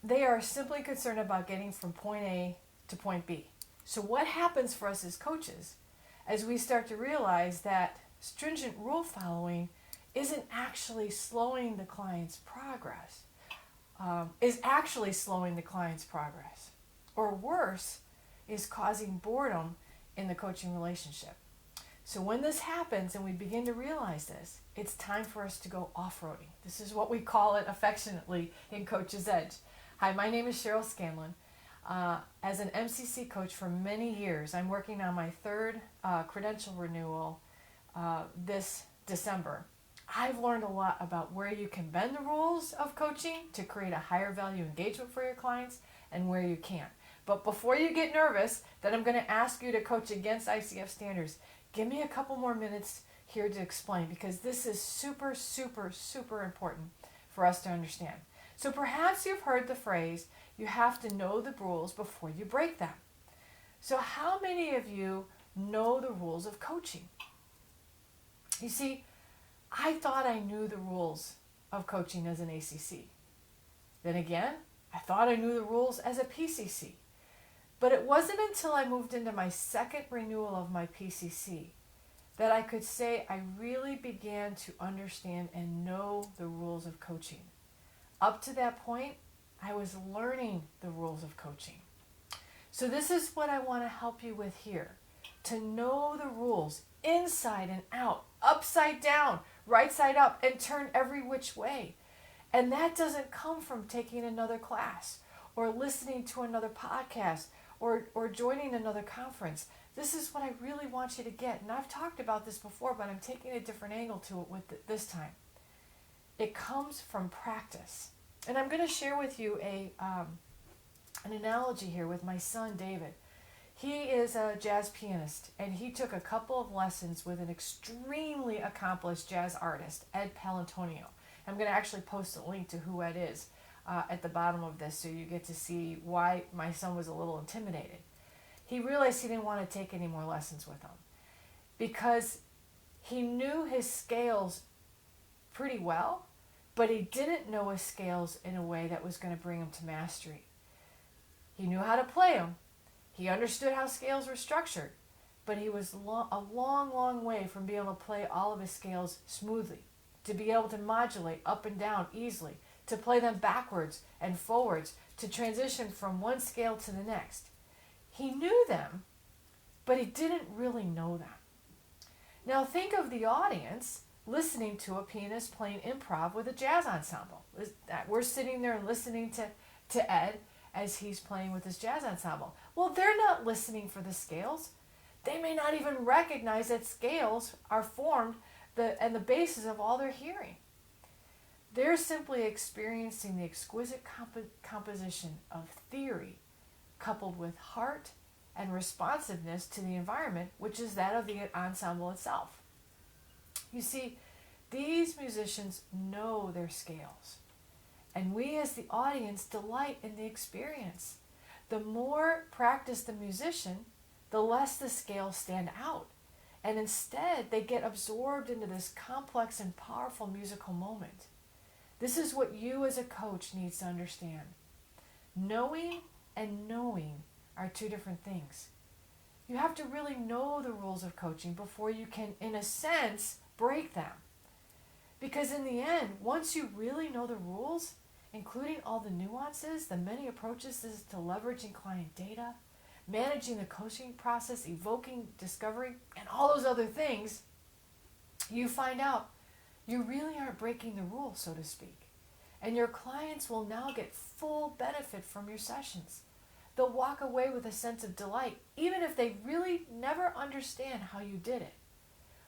they are simply concerned about getting from point A to point B. So what happens for us as coaches as we start to realize that stringent rule following isn't actually slowing the client's progress, is actually slowing the client's progress, or worse, is causing boredom in the coaching relationship. So when this happens and we begin to realize this, it's time for us to go off-roading. This is what we call it affectionately in Coach's Edge. Hi, my name is Cheryl Scanlon. As an MCC coach for many years, I'm working on my third credential renewal this December. I've learned a lot about where you can bend the rules of coaching to create a higher value engagement for your clients and where you can't. But before you get nervous that I'm going to ask you to coach against ICF standards, give me a couple more minutes here to explain, because this is super, super, super important for us to understand. So perhaps you've heard the phrase, you have to know the rules before you break them. So how many of you know the rules of coaching? You see, I thought I knew the rules of coaching as an ACC. Then again, I thought I knew the rules as a PCC. But it wasn't until I moved into my second renewal of my PCC that I could say I really began to understand and know the rules of coaching. Up to that point, I was learning the rules of coaching. So this is what I want to help you with here. To know the rules inside and out, upside down, right side up, and turn every which way. And that doesn't come from taking another class or listening to another podcast or joining another conference. This is what I really want you to get. And I've talked about this before, but I'm taking a different angle to it with this time. It comes from practice. And I'm going to share with you an analogy here with my son, David. He is a jazz pianist, and he took a couple of lessons with an extremely accomplished jazz artist, Ed Palantonio. I'm going to actually post a link to who Ed is at the bottom of this so you get to see why my son was a little intimidated. He realized he didn't want to take any more lessons with him because he knew his scales pretty well, but he didn't know his scales in a way that was going to bring him to mastery. He knew how to play them. He understood how scales were structured, but he was a long, long way from being able to play all of his scales smoothly, to be able to modulate up and down easily, to play them backwards and forwards, to transition from one scale to the next. He knew them, but he didn't really know them. Now think of the audience listening to a pianist playing improv with a jazz ensemble. We're sitting there listening to Ed as he's playing with his jazz ensemble. Well, they're not listening for the scales. They may not even recognize that scales are formed and the basis of all they're hearing. They're simply experiencing the exquisite composition of theory coupled with heart and responsiveness to the environment, which is that of the ensemble itself. You see, these musicians know their scales, and we as the audience delight in the experience. The more practiced the musician, the less the scales stand out, and instead they get absorbed into this complex and powerful musical moment. This is what you as a coach needs to understand. Knowing and knowing are two different things. You have to really know the rules of coaching before you can, in a sense, break them. Because in the end, once you really know the rules, including all the nuances, the many approaches to leveraging client data, managing the coaching process, evoking discovery, and all those other things, you find out you really aren't breaking the rules, so to speak. And your clients will now get full benefit from your sessions. They'll walk away with a sense of delight, even if they really never understand how you did it.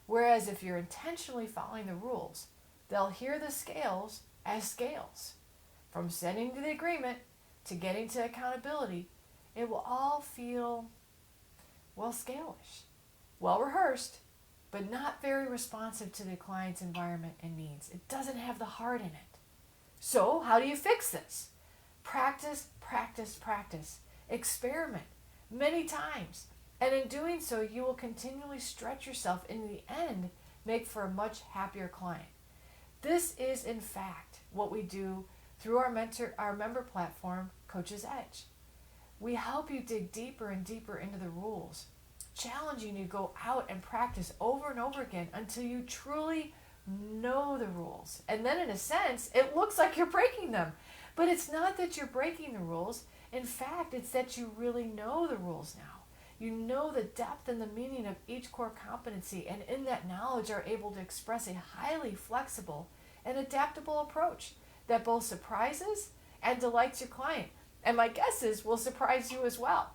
Whereas if you're intentionally following the rules, they'll hear the scales as scales. From setting to the agreement to getting to accountability, it will all feel, well, scalish, well rehearsed, but not very responsive to the client's environment and needs. It doesn't have the heart in it. So how do you fix this? Practice, practice, practice. Experiment many times. And in doing so, you will continually stretch yourself and in the end make for a much happier client. This is, in fact, what we do through our member platform, Coach's Edge. We help you dig deeper and deeper into the rules, challenging you to go out and practice over and over again until you truly know the rules. And then in a sense, it looks like you're breaking them. But it's not that you're breaking the rules. In fact, it's that you really know the rules now. You know the depth and the meaning of each core competency, and in that knowledge are able to express a highly flexible and adaptable approach that both surprises and delights your client. And my guess is will surprise you as well.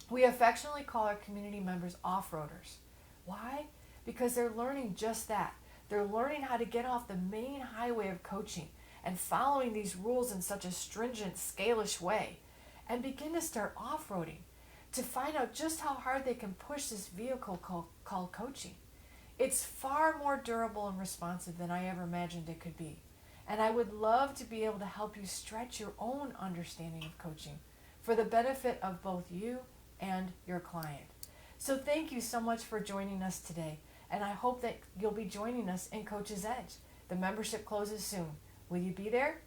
We affectionately call our community members off-roaders. Why? Because they're learning just that. They're learning how to get off the main highway of coaching and following these rules in such a stringent, scalish way, and begin to start off-roading to find out just how hard they can push this vehicle called coaching. It's far more durable and responsive than I ever imagined it could be. And I would love to be able to help you stretch your own understanding of coaching for the benefit of both you and your client. So thank you so much for joining us today, and I hope that you'll be joining us in Coach's Edge. The membership closes soon. Will you be there?